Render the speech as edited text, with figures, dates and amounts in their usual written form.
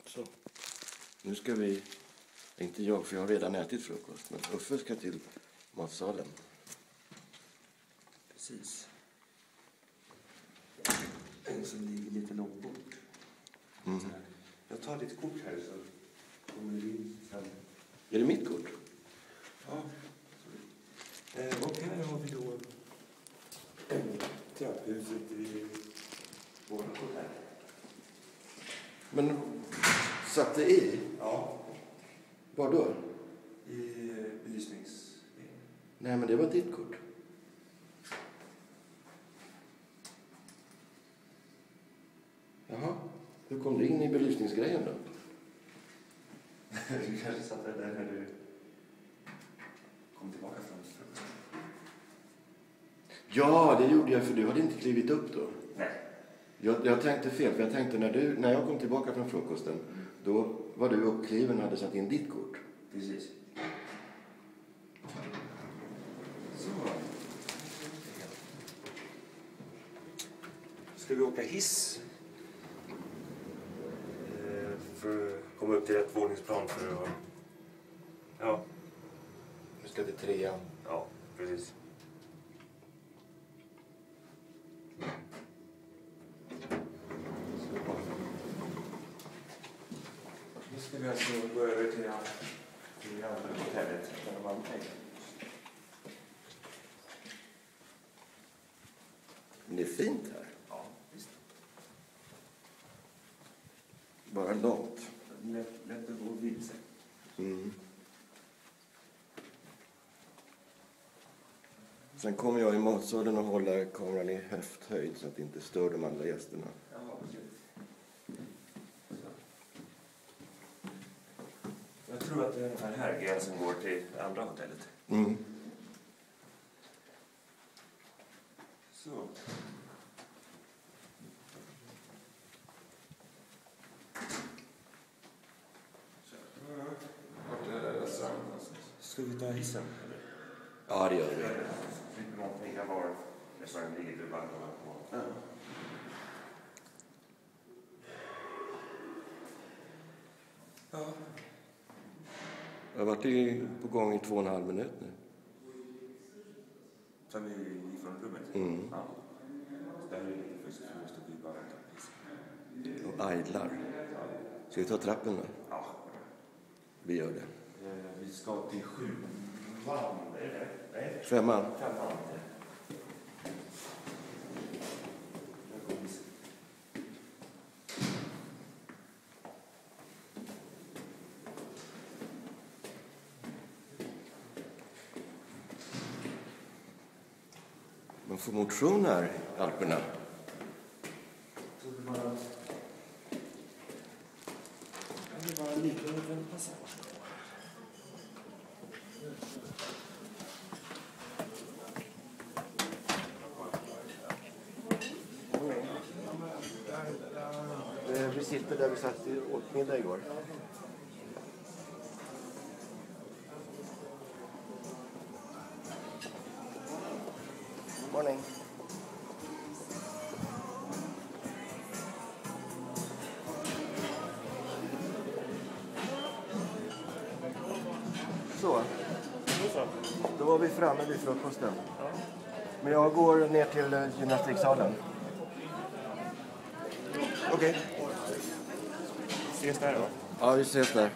Så. Nu ska vi, inte jag för jag har redan ätit frukost, men Uffe ska till matsalen. Precis. En som ligger lite långt bort. Mm. Jag tar ditt kort här så kommer du in sen. Är det mitt kort? Ja. Och här har vi då trapphuset i våra kort här. Men satt det i? Ja. Var då? I belysnings... Nej, men det var ditt kort. Jaha. Hur kom du in i belysningsgrejen då? Du kanske satt där när du kom tillbaka från frukost. Ja, det gjorde jag för du hade inte klivit upp då. Nej. Jag tänkte fel, för jag tänkte när jag kom tillbaka från frukosten, då var du uppkliven och hade satt in ditt kort. Precis. Så. Ska vi åka hiss? För att komma upp till rätt våningsplan för att... Ja. Nu ska till 3:an. Ja, precis. Nu ska vi alltså gå över till det andra hotellet där de andra är. Men det är fint här. Ja, visst. Bara långt. Lätt att gå vilse. Mm. Sen kommer jag i matsalen och håller kameran i höfthöjd så att det inte stör de andra gästerna. Ja, precis. Jag tror att det är ungefär här gränsen går till det andra hotellet. Mm. Så. Ska vi ta hissen? Eller? Ja, det gör vi. Slipper man tänka var restaurangen ligger i banken. Ja. Ja. Jag har varit på gång i 2,5 minuter nu. Så vi gick från rummet? Mm. Ja. Där är det först stod vi bara vänta. Och idlar. Ska vi ta trappen då? Ja. Vi gör det. Vi ska till 7. Nej. 5:an. 5:an. Man får motion här i Alperna. Det var lite av en passage. Vi sitter där vi satt i åt middag igår. Morning. Så. Då var vi framme vid frukosten. Men jag går ner till gymnastiksalen. Okej. Ses där då. Ja, vi ses där.